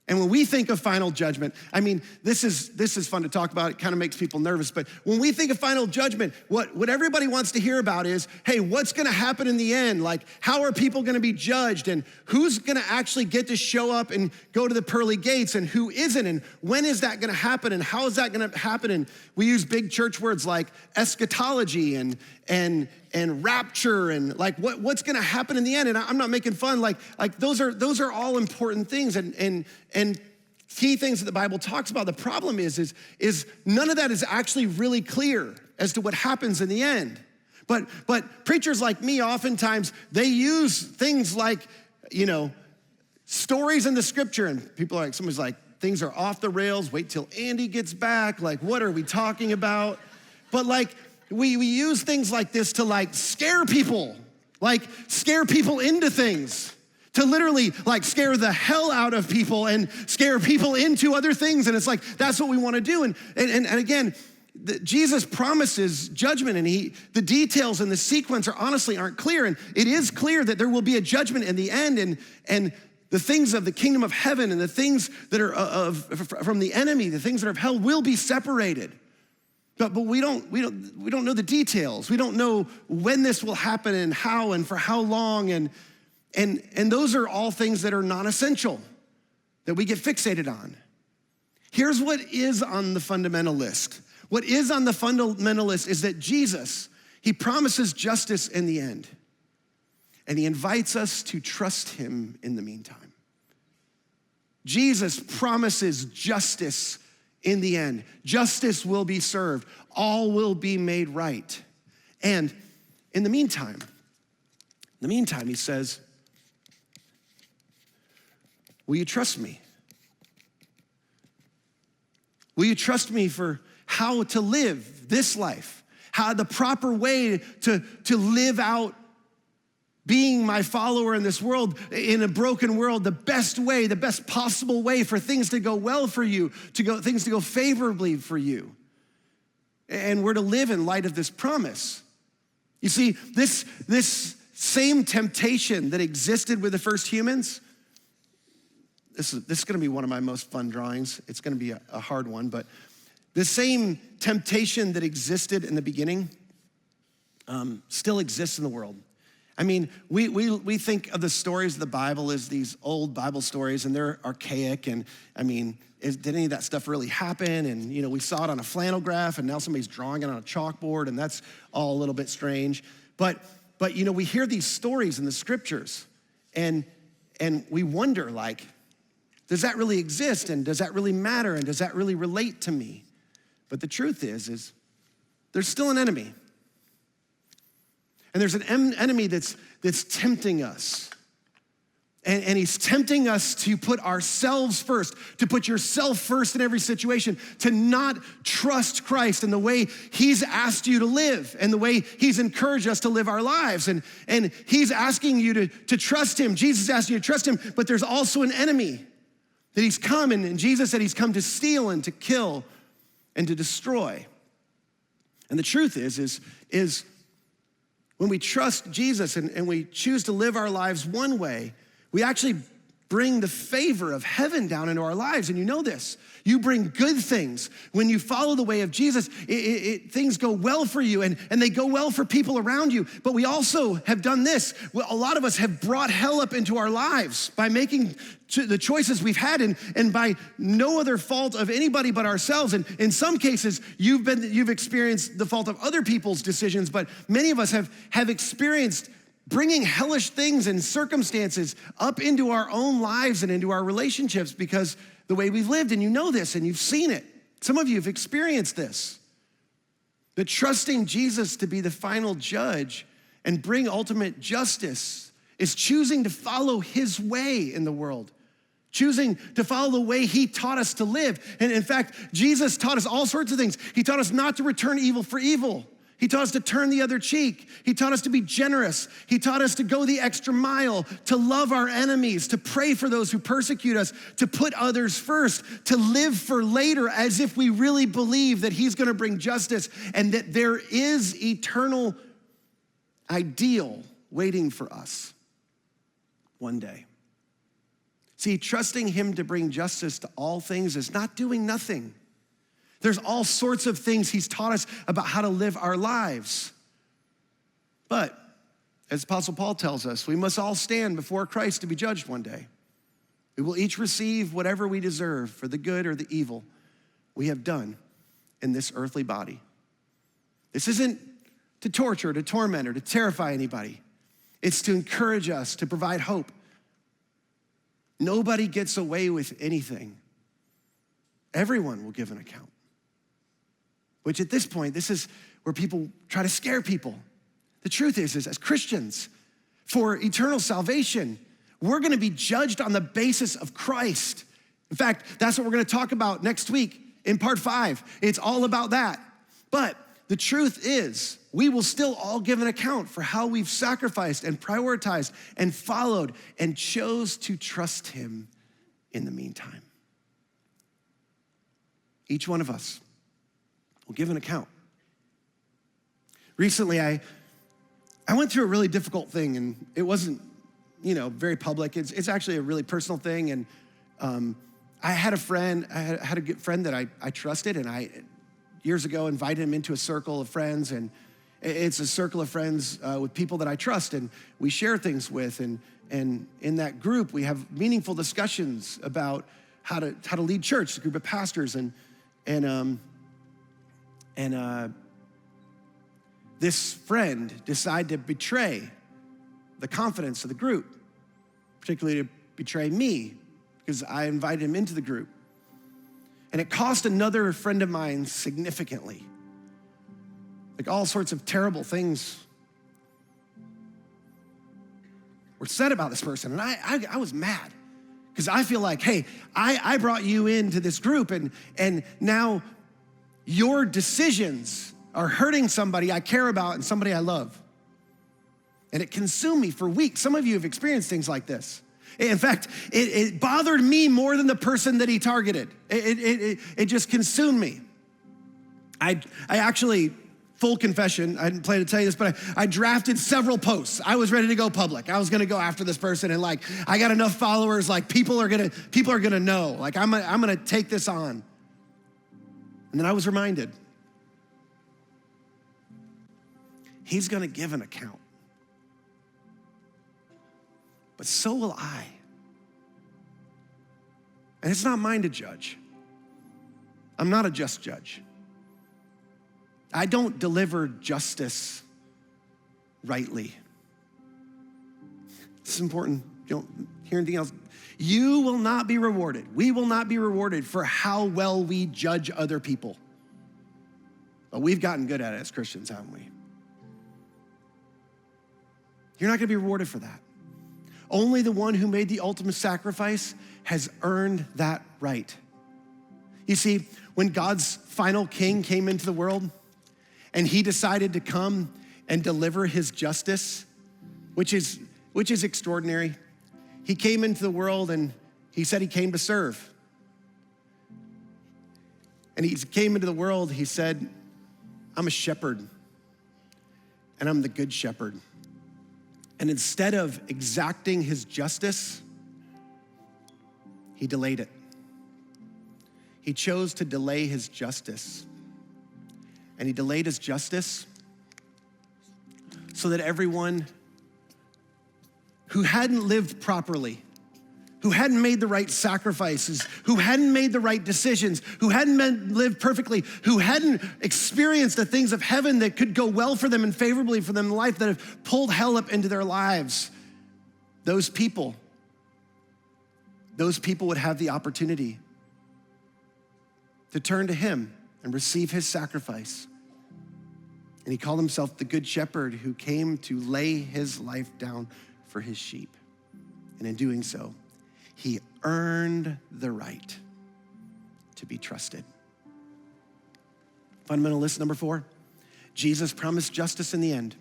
And when we think of final judgment, I mean, this is fun to talk about. It kind of makes people nervous. But when we think of final judgment, what everybody wants to hear about is, hey, what's going to happen in the end? Like, how are people going to be judged? And who's going to actually get to show up and go to the pearly gates? And who isn't? And when is that going to happen? And how is that going to happen? And we use big church words like eschatology and rapture and like what's going to happen in the end. And I'm not making fun. Like those are all important things and key things that the Bible talks about. The problem is none of that is actually really clear as to what happens in the end. But preachers like me, oftentimes they use things like, you know, stories in the scripture, and people are like, somebody's like, things are off the rails. Wait till Andy gets back. Like, what are we talking about? But like, we use things like this to like scare people into things, to literally like scare the hell out of people and scare people into other things. And it's like, that's what we want to do. And again, Jesus promises judgment, and the details and the sequence honestly aren't clear. And it is clear that there will be a judgment in the end, and the things of the kingdom of heaven and the things that are from the enemy, the things that are of hell, will be separated. But we don't know the details. We don't know when this will happen and how and for how long. And those are all things that are non-essential, that we get fixated on. Here's what is on the fundamental list. What is on the fundamental list is that Jesus, he promises justice in the end. And he invites us to trust him in the meantime. Jesus promises justice in the end. Justice will be served. All will be made right. And in the meantime, he says, will you trust me? Will you trust me for how to live this life? How the proper way to live out being my follower in this world, in a broken world, the best way, the best possible way for things to go well for you, things to go favorably for you. And we're to live in light of this promise. You see, this same temptation that existed with the first humans, this is gonna be one of my most fun drawings. It's gonna be a hard one, but the same temptation that existed in the beginning still exists in the world. I mean, we think of the stories of the Bible as these old Bible stories, and they're archaic, and I mean, did any of that stuff really happen? And you know, we saw it on a flannel graph, and now somebody's drawing it on a chalkboard, and that's all a little bit strange. But you know, we hear these stories in the scriptures, and we wonder, like, does that really exist? And does that really matter? And does that really relate to me? But the truth is there's still an enemy. And there's an enemy that's tempting us. And he's tempting us to put ourselves first, to put yourself first in every situation, to not trust Christ in the way he's asked you to live and the way he's encouraged us to live our lives. And he's asking you to trust him. Jesus is asking you to trust him, but there's also an enemy that he's come, and Jesus said he's come to steal and to kill and to destroy. And the truth is when we trust Jesus and we choose to live our lives one way, we actually bring the favor of heaven down into our lives. And you know this. You bring good things. When you follow the way of Jesus, things go well for you, and they go well for people around you. But we also have done this. A lot of us have brought hell up into our lives by making the choices we've had, and by no other fault of anybody but ourselves. And in some cases, you've experienced the fault of other people's decisions, but many of us have experienced bringing hellish things and circumstances up into our own lives and into our relationships because the way we've lived. And you know this, and you've seen it. Some of you have experienced this. That trusting Jesus to be the final judge and bring ultimate justice is choosing to follow his way in the world. Choosing to follow the way he taught us to live. And in fact, Jesus taught us all sorts of things. He taught us not to return evil for evil. He taught us to turn the other cheek. He taught us to be generous. He taught us to go the extra mile, to love our enemies, to pray for those who persecute us, to put others first, to live for later as if we really believe that he's gonna bring justice and that there is eternal ideal waiting for us one day. See, trusting him to bring justice to all things is not doing nothing. There's all sorts of things he's taught us about how to live our lives. But, as Apostle Paul tells us, we must all stand before Christ to be judged one day. We will each receive whatever we deserve for the good or the evil we have done in this earthly body. This isn't to torture, to torment, or to terrify anybody. It's to encourage us, to provide hope. Nobody gets away with anything. Everyone will give an account. Which at this point, this is where people try to scare people. The truth is as Christians, for eternal salvation, we're gonna be judged on the basis of Christ In fact, that's what we're gonna talk about next week in part 5. It's all about that. But the truth is, we will still all give an account for how we've sacrificed and prioritized and followed and chose to trust him in the meantime. Each one of us will give an account. Recently, I went through a really difficult thing, and it wasn't, very public. It's actually a really personal thing, and I had a friend, I had a good friend that I trusted, and I, years ago, invited him into a circle of friends, and it's a circle of friends with people that I trust, and we share things with, and in that group, we have meaningful discussions about how to lead church, a group of pastors, and this friend decided to betray the confidence of the group, particularly to betray me, because I invited him into the group. And it cost another friend of mine significantly. Like all sorts of terrible things were said about this person. And I was mad because I feel like, hey, I brought you into this group and now your decisions are hurting somebody I care about and somebody I love. And it consumed me for weeks. Some of you have experienced things like this. In fact, it bothered me more than the person that he targeted. It just consumed me. I actually, full confession, I didn't plan to tell you this, but I drafted several posts. I was ready to go public. I was gonna go after this person, and I got enough followers, people are gonna know. I'm gonna take this on. And then I was reminded, he's gonna give an account. But so will I. And it's not mine to judge. I'm not a just judge. I don't deliver justice rightly. It's important. You don't hear anything else. You will not be rewarded. We will not be rewarded for how well we judge other people. But we've gotten good at it as Christians, haven't we? You're not gonna be rewarded for that. Only the one who made the ultimate sacrifice has earned that right. You see, when God's final king came into the world and he decided to come and deliver his justice, which is extraordinary. He came into the world and he said he came to serve. And he came into the world, he said, I'm a shepherd and I'm the good shepherd. And instead of exacting his justice, he delayed it. He chose to delay his justice. And he delayed his justice so that everyone who hadn't lived properly, who hadn't made the right sacrifices, who hadn't made the right decisions, who hadn't lived perfectly, who hadn't experienced the things of heaven that could go well for them and favorably for them in life, that have pulled hell up into their lives, those people would have the opportunity to turn to him and receive his sacrifice. And he called himself the Good Shepherd who came to lay his life down for his sheep. And in doing so, he earned the right to be trusted. Fundamental list number 4, Jesus promised justice in the end,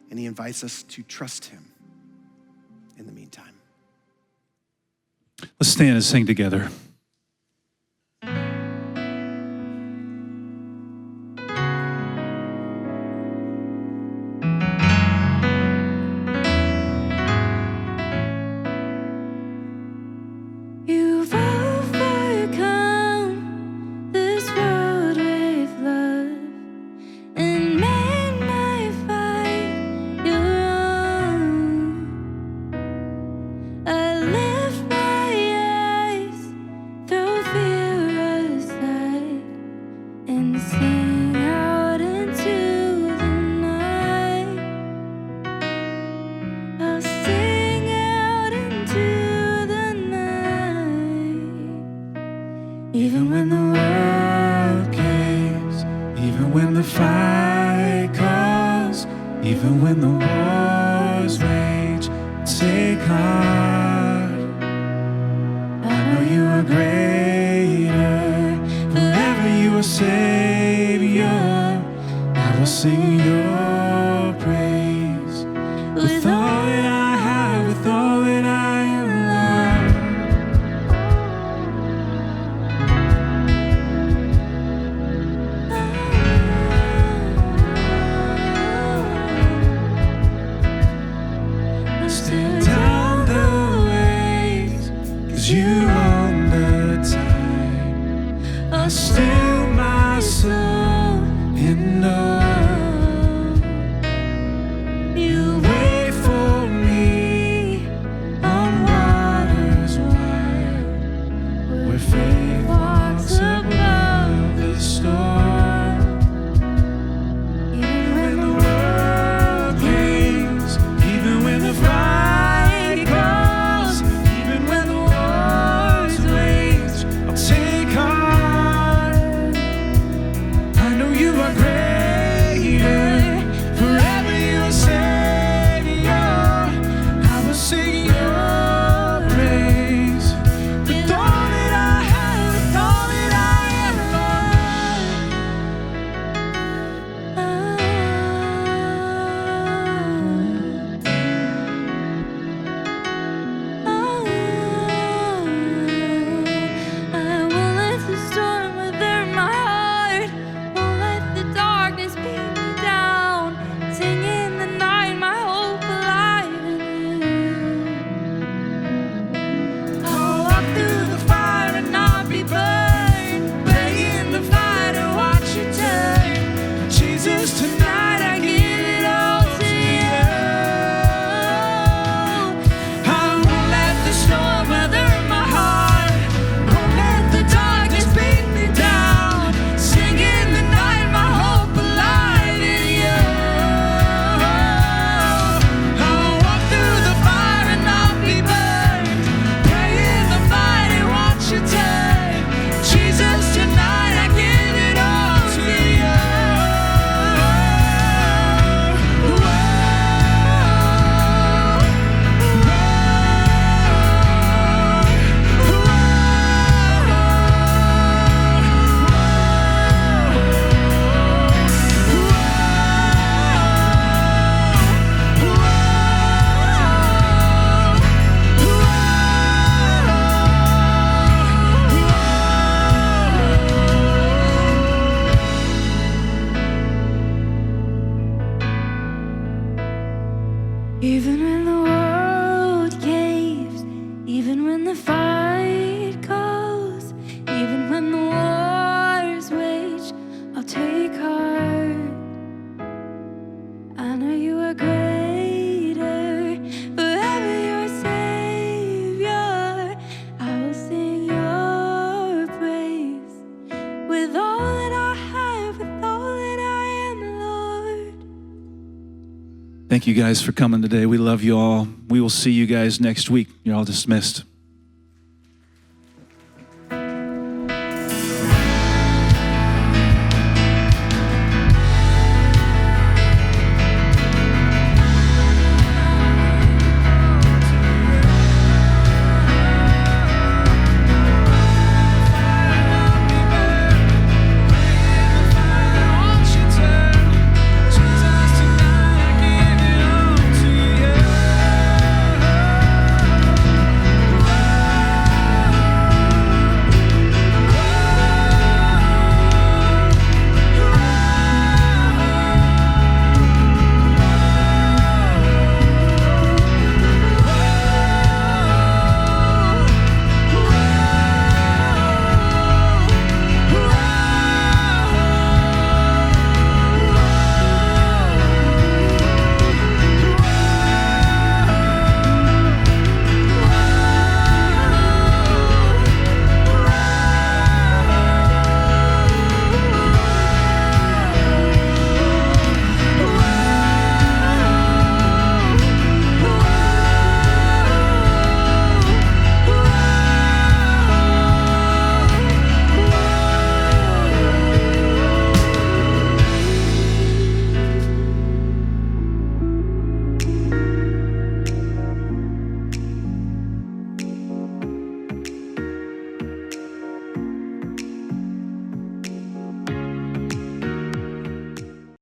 and he invites us to trust him in the meantime. Let's stand and sing together. You've overcome this world with love and made my fight your own. I lift my eyes Thank you guys for coming today. We love you all. We will see you guys next week. You're all dismissed.